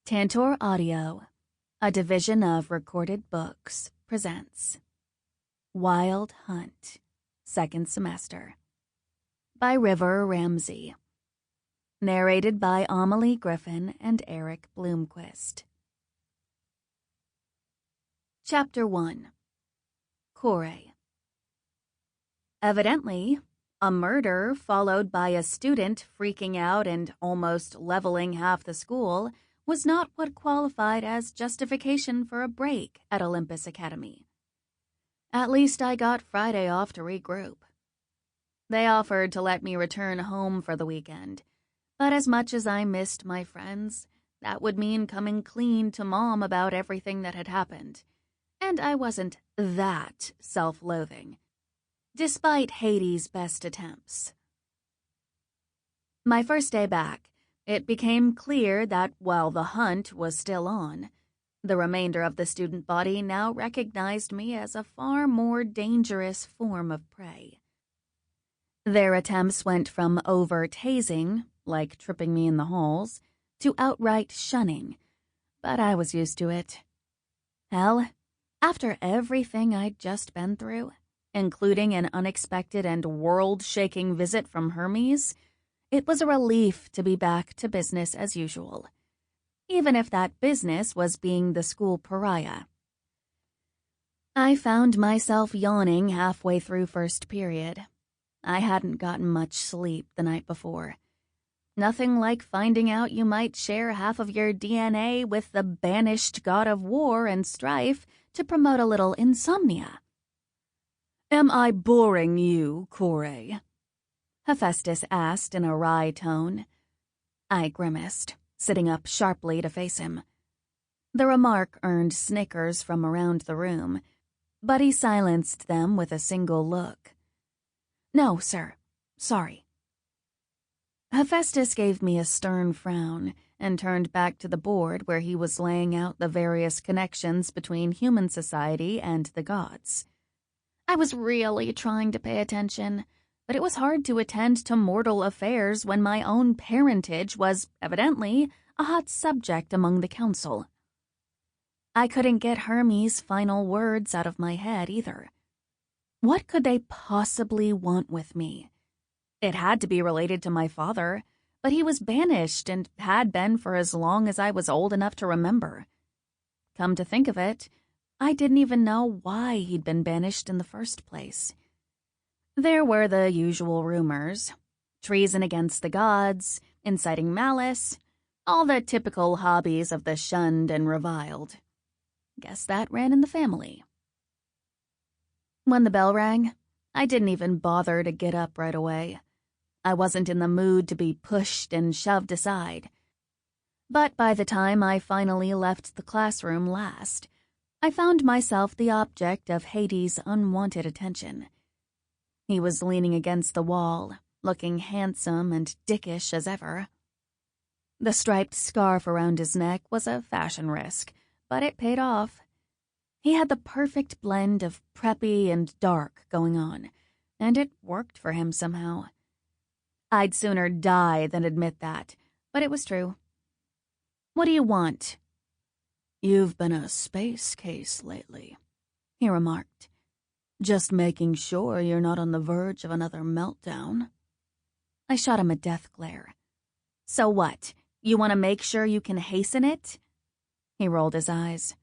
Tantor Audio, a division of Recorded Books, presents Wild Hunt, 2nd Semester, by River Ramsey. Narrated by Amelie, Griffin, and Erik Bloomquist. Chapter 1. Kore. Evidently, a murder followed by a student freaking out and almost leveling half the school was not what qualified as justification for a break at Olympus Academy. At least I got Friday off to regroup. They offered to let me return home for the weekend, but as much as I missed my friends, that would mean coming clean to Mom about everything that had happened, and I wasn't that self-loathing, despite Hades' best attempts. My first day back, it became clear that while the hunt was still on, the remainder of the student body now recognized me as a far more dangerous form of prey. Their attempts went from overt hazing, like tripping me in the halls, to outright shunning, but I was used to it. Hell, after everything I'd just been through, including an unexpected and world-shaking visit from Hermes, it was a relief to be back to business as usual, even if that business was being the school pariah. I found myself yawning halfway through first period. I hadn't gotten much sleep the night before. Nothing like finding out you might share half of your DNA with the banished god of war and strife to promote a little insomnia. "Am I boring you, Kore?" Hephaestus asked in a wry tone. I grimaced, sitting up sharply to face him. The remark earned snickers from around the room, but he silenced them with a single look. "No, sir. Sorry." Hephaestus gave me a stern frown and turned back to the board where he was laying out the various connections between human society and the gods. I was really trying to pay attention, but it was hard to attend to mortal affairs when my own parentage was, evidently, a hot subject among the council. I couldn't get Hermes' final words out of my head either. What could they possibly want with me? It had to be related to my father, but he was banished and had been for as long as I was old enough to remember. Come to think of it, I didn't even know why he'd been banished in the first place. There were the usual rumors: treason against the gods, inciting malice, all the typical hobbies of the shunned and reviled. Guess that ran in the family. When the bell rang, I didn't even bother to get up right away. I wasn't in the mood to be pushed and shoved aside. But by the time I finally left the classroom last, I found myself the object of Hades' unwanted attention. He was leaning against the wall, looking handsome and dickish as ever. The striped scarf around his neck was a fashion risk, but it paid off. He had the perfect blend of preppy and dark going on, and it worked for him somehow. I'd sooner die than admit that, but it was true. "What do you want?" "You've been a space case lately," he remarked. "Just making sure you're not on the verge of another meltdown." I shot him a death glare. "So what? You want to make sure you can hasten it?" He rolled his eyes.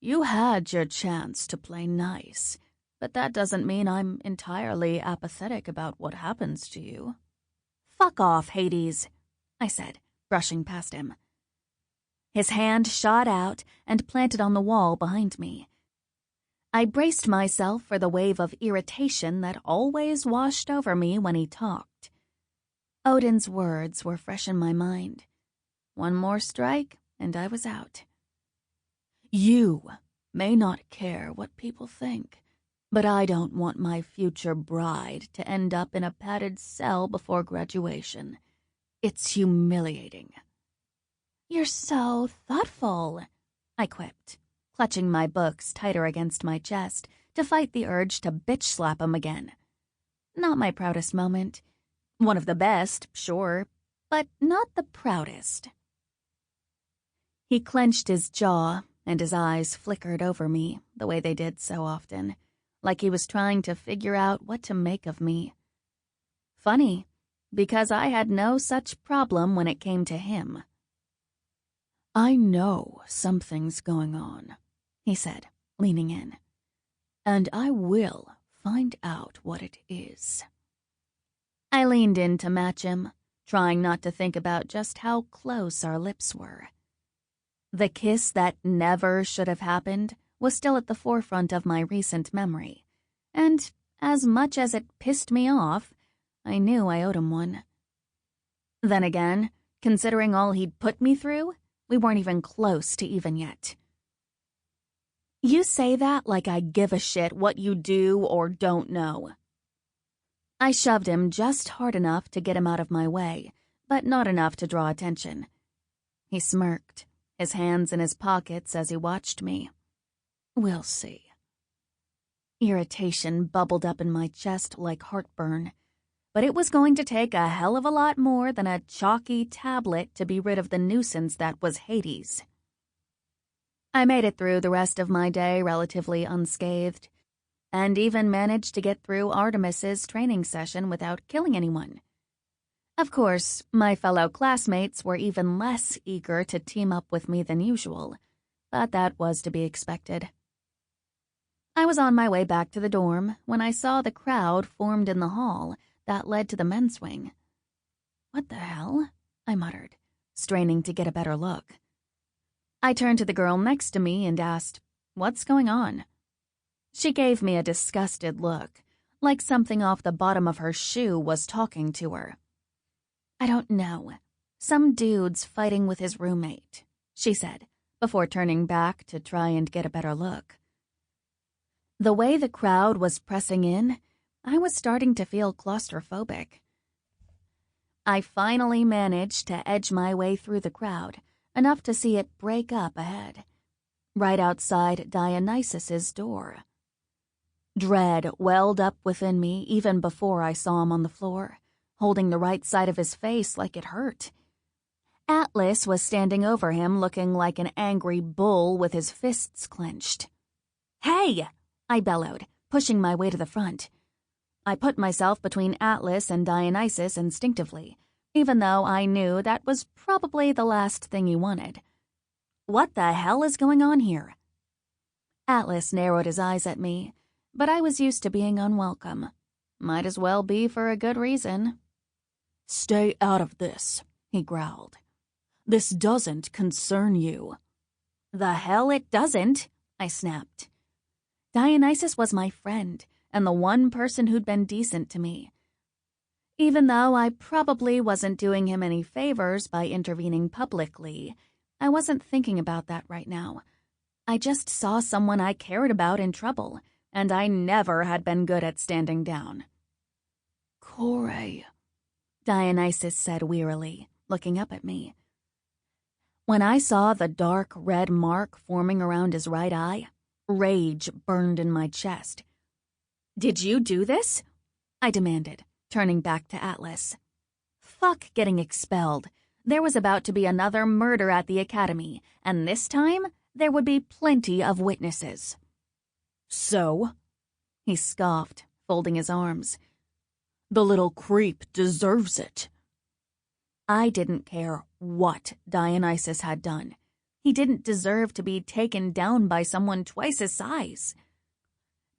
"You had your chance to play nice, but that doesn't mean I'm entirely apathetic about what happens to you." "Fuck off, Hades," I said, brushing past him. His hand shot out and planted on the wall behind me. I braced myself for the wave of irritation that always washed over me when he talked. Odin's words were fresh in my mind. One more strike, and I was out. "You may not care what people think, but I don't want my future bride to end up in a padded cell before graduation. It's humiliating." "You're so thoughtful," I quipped, clutching my books tighter against my chest to fight the urge to bitch-slap him again. Not my proudest moment. One of the best, sure, but not the proudest. He clenched his jaw, and his eyes flickered over me the way they did so often, like he was trying to figure out what to make of me. Funny, because I had no such problem when it came to him. "I know something's going on," he said, leaning in. "And I will find out what it is." I leaned in to match him, trying not to think about just how close our lips were. The kiss that never should have happened was still at the forefront of my recent memory, and as much as it pissed me off, I knew I owed him one. Then again, considering all he'd put me through, we weren't even close to even yet. "You say that like I give a shit what you do or don't know." I shoved him just hard enough to get him out of my way, but not enough to draw attention. He smirked, his hands in his pockets as he watched me. "We'll see." Irritation bubbled up in my chest like heartburn, but it was going to take a hell of a lot more than a chalky tablet to be rid of the nuisance that was Hades. I made it through the rest of my day relatively unscathed, and even managed to get through Artemis's training session without killing anyone. Of course, my fellow classmates were even less eager to team up with me than usual, but that was to be expected. I was on my way back to the dorm when I saw the crowd formed in the hall that led to the men's wing. "What the hell?" I muttered, straining to get a better look. I turned to the girl next to me and asked, "What's going on?" She gave me a disgusted look, like something off the bottom of her shoe was talking to her. "I don't know. Some dude's fighting with his roommate," she said, before turning back to try and get a better look. The way the crowd was pressing in, I was starting to feel claustrophobic. I finally managed to edge my way through the crowd, enough to see it break up ahead, right outside Dionysus's door. Dread welled up within me even before I saw him on the floor, holding the right side of his face like it hurt. Atlas was standing over him looking like an angry bull with his fists clenched. "Hey!" I bellowed, pushing my way to the front. I put myself between Atlas and Dionysus instinctively, even though I knew that was probably the last thing he wanted. "What the hell is going on here?" Atlas narrowed his eyes at me, but I was used to being unwelcome. Might as well be for a good reason. "Stay out of this," he growled. "This doesn't concern you." "The hell it doesn't," I snapped. Dionysus was my friend, and the one person who'd been decent to me. Even though I probably wasn't doing him any favors by intervening publicly, I wasn't thinking about that right now. I just saw someone I cared about in trouble, and I never had been good at standing down. "Corey," Dionysus said wearily, looking up at me. When I saw the dark red mark forming around his right eye, rage burned in my chest. "Did you do this?" I demanded, turning back to Atlas. Fuck getting expelled. There was about to be another murder at the academy, and this time there would be plenty of witnesses. "So?" He scoffed, folding his arms. "The little creep deserves it." I didn't care what Dionysus had done. He didn't deserve to be taken down by someone twice his size.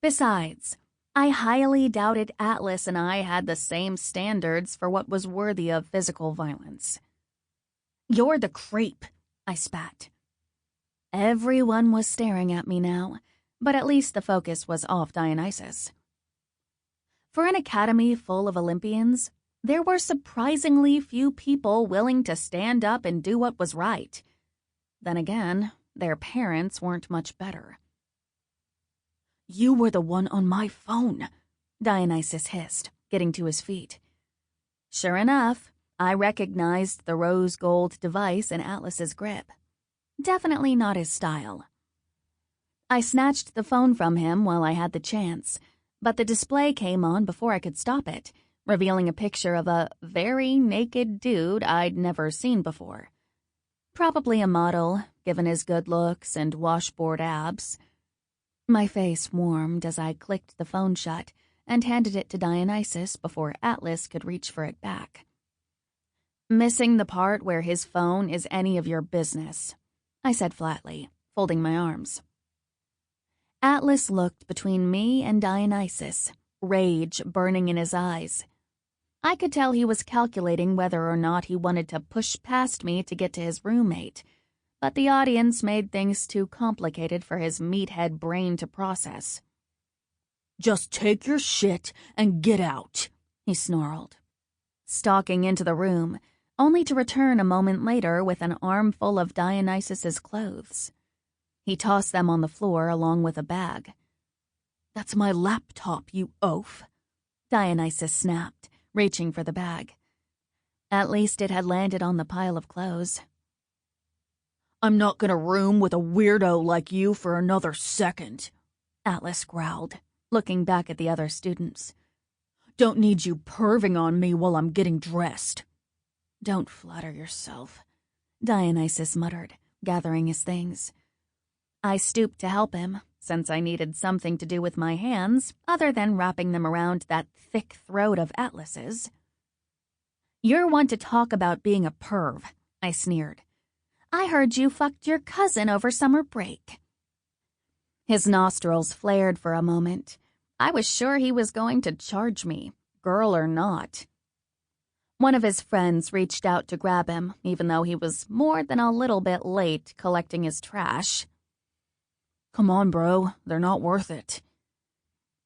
Besides, I highly doubted Atlas and I had the same standards for what was worthy of physical violence. "You're the creep," I spat. Everyone was staring at me now, but at least the focus was off Dionysus. For an academy full of Olympians, there were surprisingly few people willing to stand up and do what was right. Then again, their parents weren't much better. "You were the one on my phone," Dionysus hissed, getting to his feet. Sure enough, I recognized the rose gold device in Atlas's grip. Definitely not his style. I snatched the phone from him while I had the chance, but the display came on before I could stop it, revealing a picture of a very naked dude I'd never seen before. Probably a model, given his good looks and washboard abs. My face warmed as I clicked the phone shut and handed it to Dionysus before Atlas could reach for it back. "Missing the part where his phone is any of your business," I said flatly, folding my arms. Atlas looked between me and Dionysus, rage burning in his eyes. I could tell he was calculating whether or not he wanted to push past me to get to his roommate, but the audience made things too complicated for his meathead brain to process. "Just take your shit and get out," he snarled, stalking into the room, only to return a moment later with an armful of Dionysus's clothes. He tossed them on the floor along with a bag. "That's my laptop, you oaf," Dionysus snapped, reaching for the bag. At least it had landed on the pile of clothes. "I'm not gonna room with a weirdo like you for another second," Atlas growled, looking back at the other students. "Don't need you perving on me while I'm getting dressed." "Don't flatter yourself," Dionysus muttered, gathering his things. I stooped to help him, since I needed something to do with my hands other than wrapping them around that thick throat of Atlas's. "You're one to talk about being a perv," I sneered. "I heard you fucked your cousin over summer break." His nostrils flared for a moment. I was sure he was going to charge me, girl or not. One of his friends reached out to grab him, even though he was more than a little bit late collecting his trash. "Come on, bro, they're not worth it."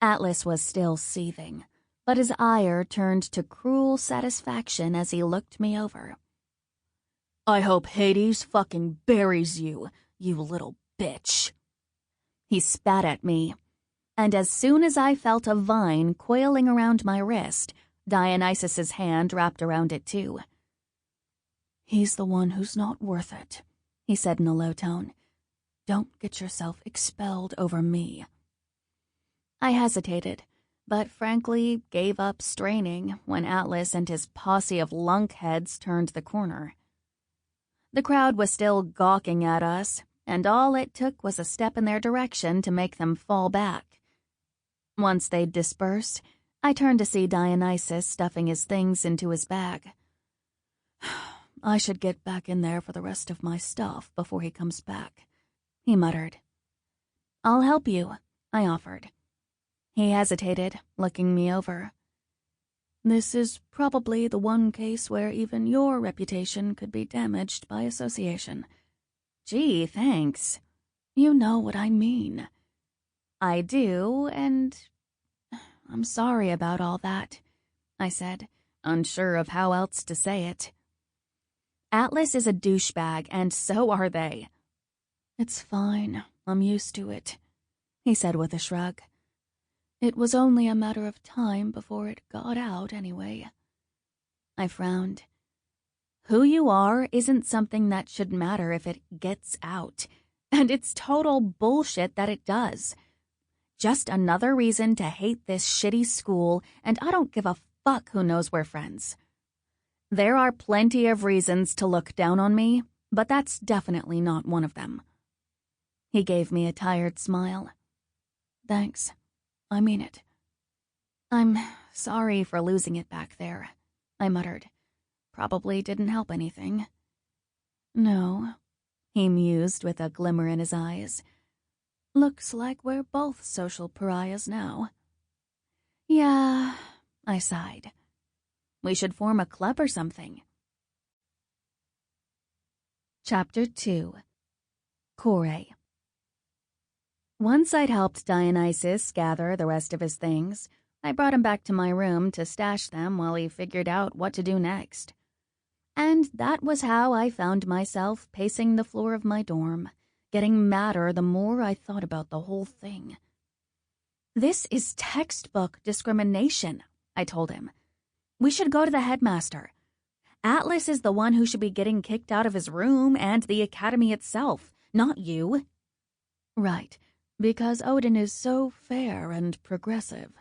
Atlas was still seething, but his ire turned to cruel satisfaction as he looked me over. "I hope Hades fucking buries you, you little bitch." He spat at me, and as soon as I felt a vine coiling around my wrist, Dionysus's hand wrapped around it too. "He's the one who's not worth it," he said in a low tone. "Don't get yourself expelled over me." I hesitated, but frankly gave up straining when Atlas and his posse of lunkheads turned the corner. The crowd was still gawking at us, and all it took was a step in their direction to make them fall back. Once they'd dispersed, I turned to see Dionysus stuffing his things into his bag. "I should get back in there for the rest of my stuff before he comes back," he muttered. "I'll help you," I offered. He hesitated, looking me over. "This is probably the one case where even your reputation could be damaged by association." "Gee, thanks." "You know what I mean." "I do, and I'm sorry about all that," I said, unsure of how else to say it. "Atlas is a douchebag, and so are they." "It's fine. I'm used to it," he said with a shrug. "It was only a matter of time before it got out anyway." I frowned. Who you are isn't something that should matter if it gets out, and it's total bullshit that it does. Just another reason to hate this shitty school, and I don't give a fuck who knows we're friends. There are plenty of reasons to look down on me, but that's definitely not one of them. He gave me a tired smile. "Thanks. I mean it." "I'm sorry for losing it back there," I muttered. "Probably didn't help anything." "No," he mused with a glimmer in his eyes. "Looks like we're both social pariahs now." "Yeah," I sighed. "We should form a club or something." Chapter 2. Kore. Once I'd helped Dionysus gather the rest of his things, I brought him back to my room to stash them while he figured out what to do next. And that was how I found myself pacing the floor of my dorm, getting madder the more I thought about the whole thing. "This is textbook discrimination," I told him. "We should go to the headmaster. Atlas is the one who should be getting kicked out of his room and the academy itself, not you." "Right, because Odin is so fair and progressive."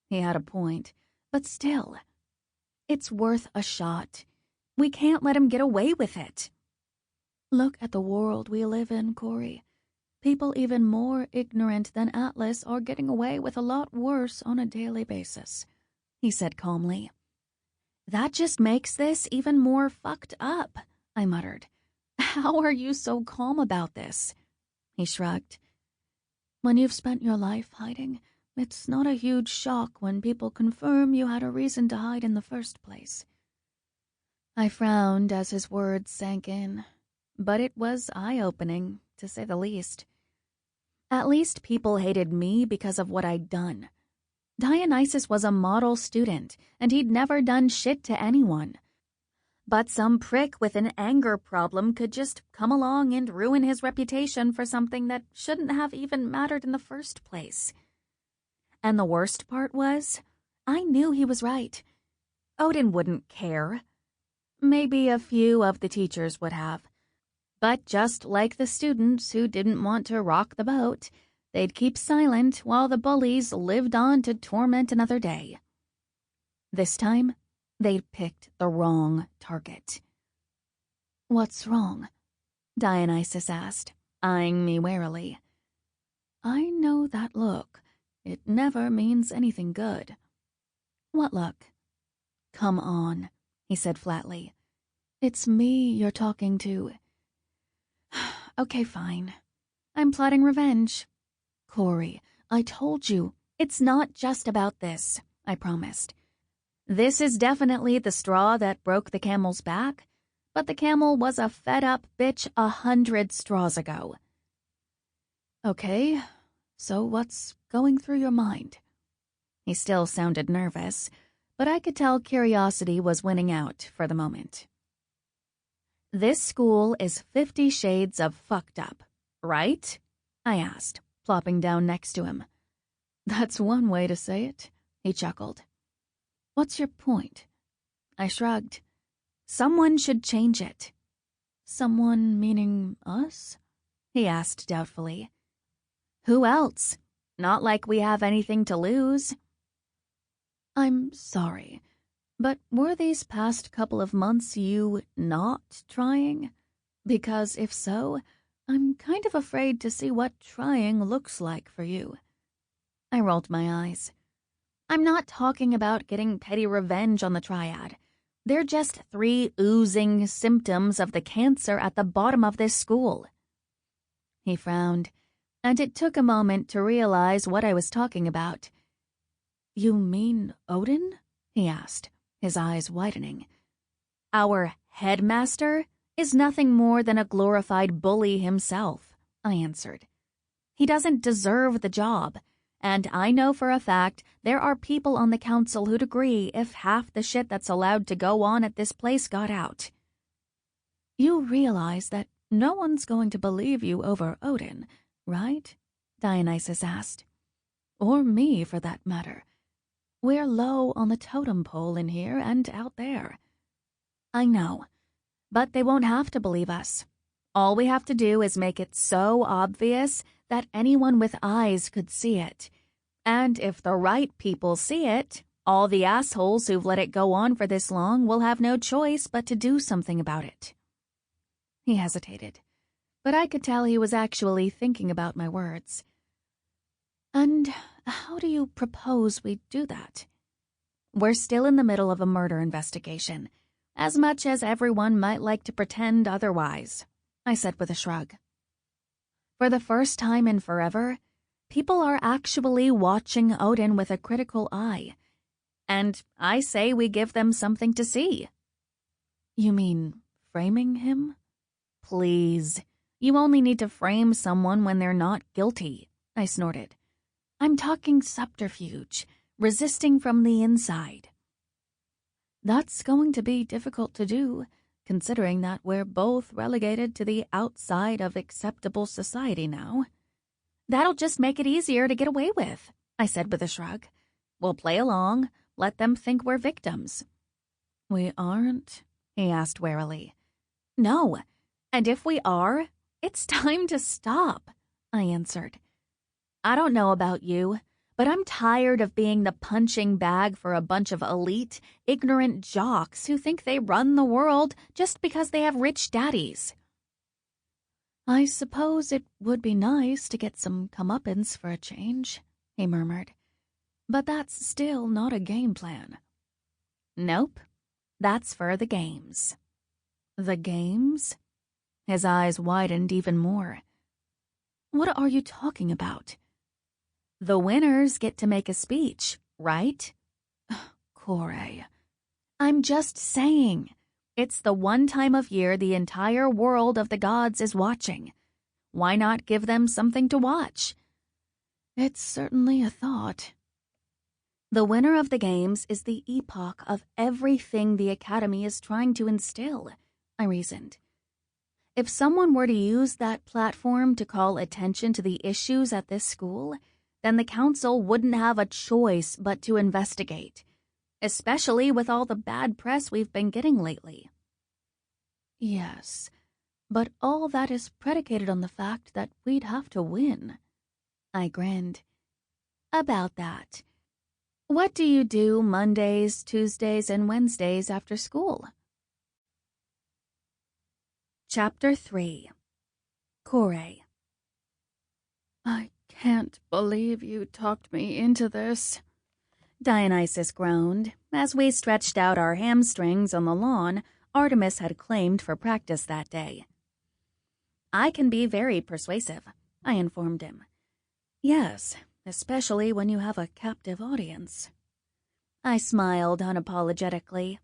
He had a point, but still. "It's worth a shot. We can't let him get away with it." Look at the world we live in, Corey. People even more ignorant than Atlas are getting away with a lot worse on a daily basis," he said calmly. "That just makes this even more fucked up," I muttered. "How are you so calm about this?" He shrugged. "When you've spent your life hiding, it's not a huge shock when people confirm you had a reason to hide in the first place." I frowned as his words sank in, but it was eye-opening, to say the least. At least people hated me because of what I'd done. Dionysus was a model student, and he'd never done shit to anyone. But some prick with an anger problem could just come along and ruin his reputation for something that shouldn't have even mattered in the first place. And the worst part was, I knew he was right. Odin wouldn't care. Maybe a few of the teachers would have. But just like the students who didn't want to rock the boat, they'd keep silent while the bullies lived on to torment another day. This time, they'd picked the wrong target. "What's wrong?" Dionysus asked, eyeing me warily. I know that look. It never means anything good. "What look?" "Come on," he said flatly. "It's me you're talking to." "Okay, fine. I'm plotting revenge." "Corey, I told you, it's not just about this," I promised. This is definitely the straw that broke the camel's back, but the camel was a fed-up bitch 100 straws ago. "Okay, so what's going through your mind?" He still sounded nervous, but I could tell curiosity was winning out for the moment. "This school is 50 shades of fucked up, right?" I asked, plopping down next to him. "That's one way to say it," he chuckled. "What's your point?" I shrugged. "Someone should change it." "Someone meaning us?" he asked doubtfully. "Who else? Not like we have anything to lose." "I'm sorry, but were these past couple of months you not trying? Because if so, I'm kind of afraid to see what trying looks like for you." I rolled my eyes. "I'm not talking about getting petty revenge on the triad. They're just 3 oozing symptoms of the cancer at the bottom of this school." He frowned, and it took a moment to realize what I was talking about. "You mean Odin?" he asked, his eyes widening. "Our headmaster is nothing more than a glorified bully himself," I answered. "He doesn't deserve the job, and I know for a fact there are people on the council who'd agree if half the shit that's allowed to go on at this place got out." "You realize that no one's going to believe you over Odin, right?" Dionysus asked. "Or me, for that matter. We're low on the totem pole in here and out there." "I know, but they won't have to believe us. All we have to do is make it so obvious that anyone with eyes could see it. And if the right people see it, all the assholes who've let it go on for this long will have no choice but to do something about it." He hesitated, but I could tell he was actually thinking about my words. "And how do you propose we do that?" "We're still in the middle of a murder investigation, as much as everyone might like to pretend otherwise," I said with a shrug. "For the first time in forever, people are actually watching Odin with a critical eye, and I say we give them something to see." "You mean framing him?" "Please, you only need to frame someone when they're not guilty," I snorted. "I'm talking subterfuge, resisting from the inside." "That's going to be difficult to do, considering that we're both relegated to the outside of acceptable society now." "That'll just make it easier to get away with," I said with a shrug. "We'll play along, let them think we're victims." "We aren't?" he asked warily. "No, and if we are, it's time to stop," I answered. "I don't know about you, but I'm tired of being the punching bag for a bunch of elite, ignorant jocks who think they run the world just because they have rich daddies." I suppose it would be nice to get some comeuppance for a change, he murmured. But that's still not a game plan. Nope, that's for the games. The games? His eyes widened even more. What are you talking about? The winners get to make a speech, right? Corey. I'm just saying. It's the one time of year the entire world of the gods is watching. Why not give them something to watch? It's certainly a thought. The winner of the games is the epoch of everything the Academy is trying to instill, I reasoned. If someone were to use that platform to call attention to the issues at this school, then the council wouldn't have a choice but to investigate, especially with all the bad press we've been getting lately. Yes, but all that is predicated on the fact that we'd have to win. I grinned. About that. What do you do Mondays, Tuesdays, and Wednesdays after school? Chapter 3. Corey. I can't believe you talked me into this, Dionysus groaned as we stretched out our hamstrings on the lawn Artemis had claimed for practice that day. I can be very persuasive, I informed him. Yes, especially when you have a captive audience. I smiled unapologetically.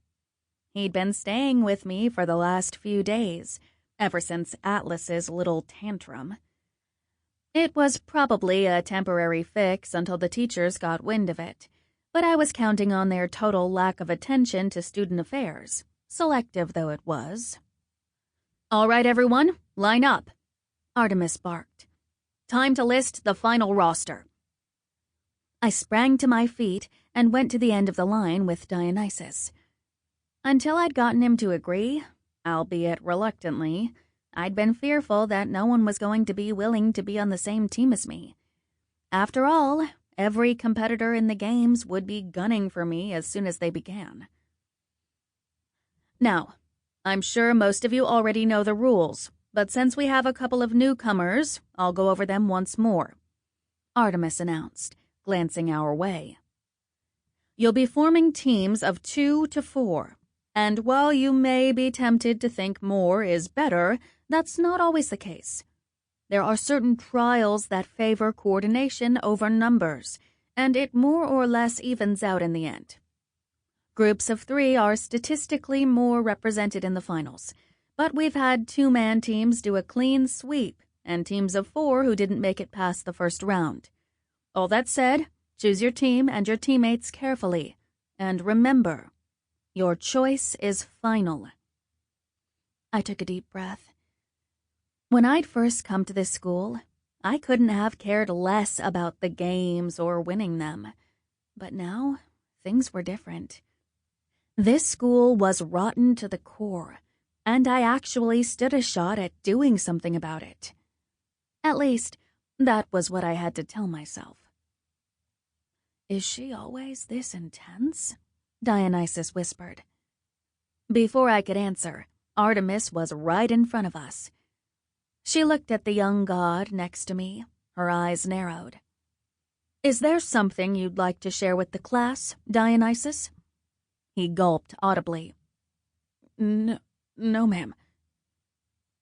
He'd been staying with me for the last few days, ever since Atlas's little tantrum. It was probably a temporary fix until the teachers got wind of it, but I was counting on their total lack of attention to student affairs, selective though it was. All right, everyone, line up, Artemis barked. Time to list the final roster. I sprang to my feet and went to the end of the line with Dionysus. Until I'd gotten him to agree, albeit reluctantly, I'd been fearful that no one was going to be willing to be on the same team as me. After all, every competitor in the games would be gunning for me as soon as they began. Now, I'm sure most of you already know the rules, but since we have a couple of newcomers, I'll go over them once more, Artemis announced, glancing our way. You'll be forming teams of 2 to 4, and while you may be tempted to think more is better, that's not always the case. There are certain trials that favor coordination over numbers, and it more or less evens out in the end. Groups of 3 are statistically more represented in the finals, but we've had 2-man teams do a clean sweep and teams of 4 who didn't make it past the first round. All that said, choose your team and your teammates carefully, and remember, your choice is final. I took a deep breath. When I'd first come to this school, I couldn't have cared less about the games or winning them. But now, things were different. This school was rotten to the core, and I actually stood a shot at doing something about it. At least, that was what I had to tell myself. Is she always this intense? Dionysus whispered. Before I could answer, Artemis was right in front of us. She looked at the young god next to me, her eyes narrowed. Is there something you'd like to share with the class, Dionysus? He gulped audibly. No, ma'am.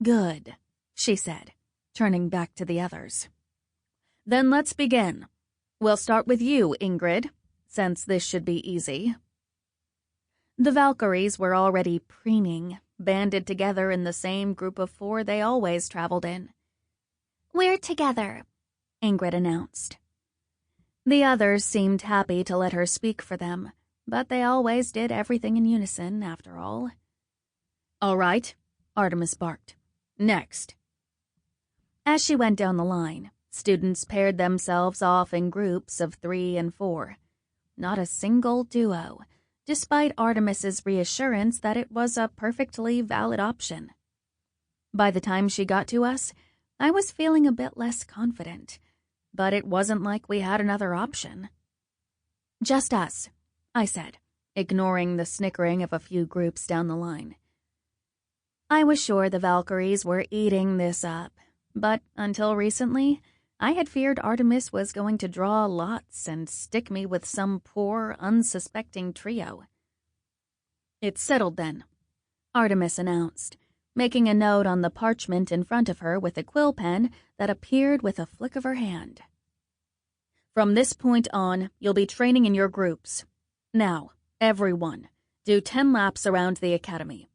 Good, she said, turning back to the others. Then let's begin. We'll start with you, Ingrid, since this should be easy. The Valkyries were already preening, banded together in the same group of 4 they always traveled in. We're together, Ingrid announced. The others seemed happy to let her speak for them, but they always did everything in unison, after all. All right, Artemis barked. Next. As she went down the line, students paired themselves off in groups of 3 and 4. Not a single duo, despite Artemis's reassurance that it was a perfectly valid option. By the time she got to us, I was feeling a bit less confident, but it wasn't like we had another option. Just us, I said, ignoring the snickering of a few groups down the line. I was sure the Valkyries were eating this up, But until recently, I had feared Artemis was going to draw lots and stick me with some poor, unsuspecting trio. "It's settled then," Artemis announced, making a note on the parchment in front of her with a quill pen that appeared with a flick of her hand. "From this point on, you'll be training in your groups. Now, everyone, do 10 laps around the academy.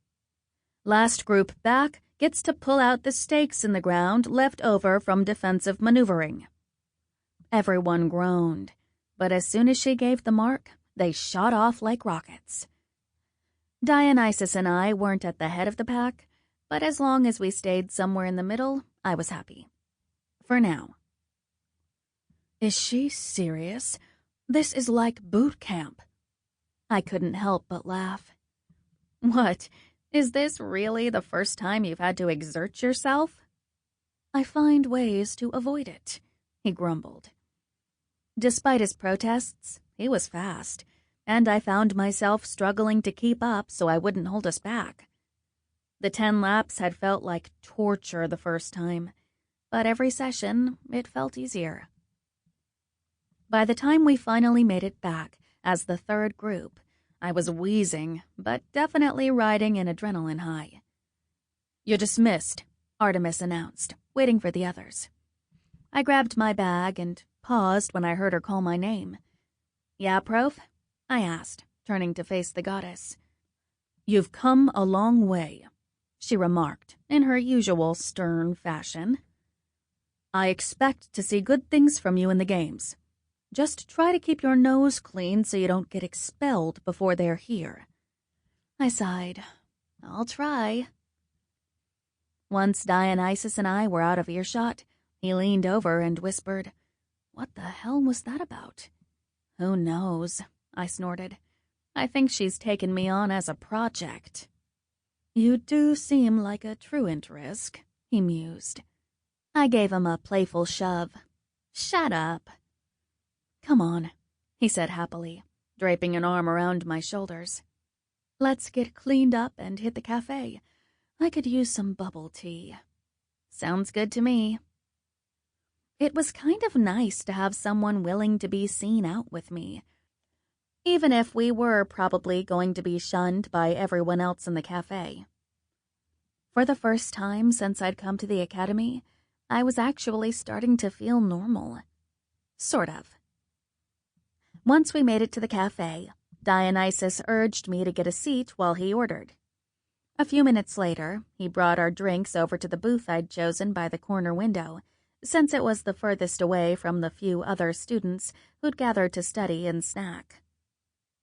Last group back gets to pull out the stakes in the ground left over from defensive maneuvering." Everyone groaned, but as soon as she gave the mark, they shot off like rockets. Dionysus and I weren't at the head of the pack, but as long as we stayed somewhere in the middle, I was happy. For now. "Is she serious? This is like boot camp." I couldn't help but laugh. "What? Is this really the first time you've had to exert yourself?" "I find ways to avoid it," he grumbled. Despite his protests, he was fast, and I found myself struggling to keep up so I wouldn't hold us back. The 10 laps had felt like torture the first time, but every session it felt easier. By the time we finally made it back as the third group, I was wheezing, but definitely riding an adrenaline high. "You're dismissed," Artemis announced, waiting for the others. I grabbed my bag and paused when I heard her call my name. "Yeah, Prof?" I asked, turning to face the goddess. "You've come a long way," she remarked, in her usual stern fashion. "I expect to see good things from you in the games. Just try to keep your nose clean so you don't get expelled before they're here." I sighed. "I'll try." Once Dionysus and I were out of earshot, he leaned over and whispered, "What the hell was that about?" "Who knows?" I snorted. "I think she's taken me on as a project." "You do seem like a truant risk," he mused. I gave him a playful shove. "Shut up." "Come on," he said happily, draping an arm around my shoulders. "Let's get cleaned up and hit the cafe. I could use some bubble tea." "Sounds good to me." It was kind of nice to have someone willing to be seen out with me, even if we were probably going to be shunned by everyone else in the cafe. For the first time since I'd come to the academy, I was actually starting to feel normal. Sort of. Once we made it to the cafe, Dionysus urged me to get a seat while he ordered. A few minutes later, he brought our drinks over to the booth I'd chosen by the corner window, since it was the furthest away from the few other students who'd gathered to study and snack.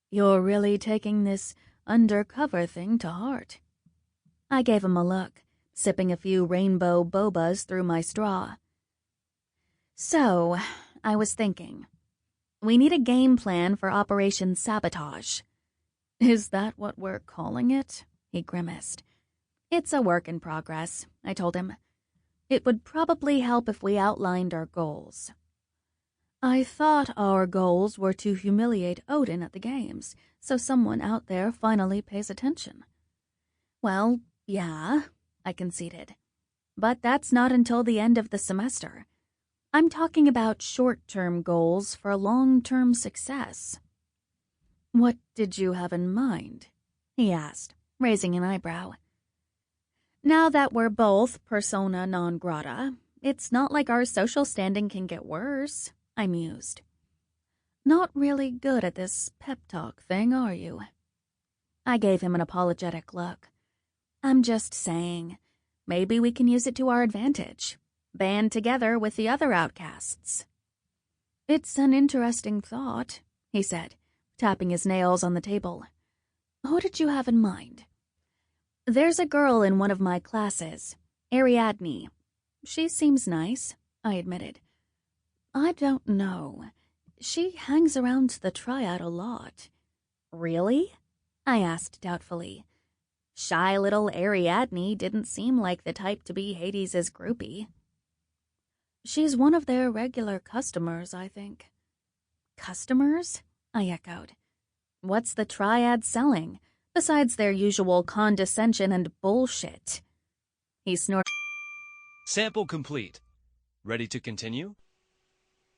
"You're really taking this undercover thing to heart." I gave him a look, sipping a few rainbow bobas through my straw. "So, I was thinking, we need a game plan for Operation Sabotage." "Is that what we're calling it?" he grimaced. "It's a work in progress," I told him. "It would probably help if we outlined our goals." "I thought our goals were to humiliate Odin at the games, so someone out there finally pays attention." "Well, yeah," I conceded. "But that's not until the end of the semester. I'm talking about short-term goals for long-term success." "What did you have in mind?" he asked, raising an eyebrow. "Now that we're both persona non grata, it's not like our social standing can get worse," I mused. "Not really good at this pep talk thing, are you?" I gave him an apologetic look. "I'm just saying, maybe we can use it to our advantage. Band together with the other outcasts." "It's an interesting thought," he said, tapping his nails on the table. "Who did you have in mind?" "There's a girl in one of my classes, Ariadne. She seems nice," I admitted. "I don't know. She hangs around the triad a lot." "Really?" I asked doubtfully. Shy little Ariadne didn't seem like the type to be Hades' groupie. "She's one of their regular customers, I think." "Customers?" I echoed. "What's the triad selling, besides their usual condescension and bullshit?" He snorted. Sample complete. Ready to continue?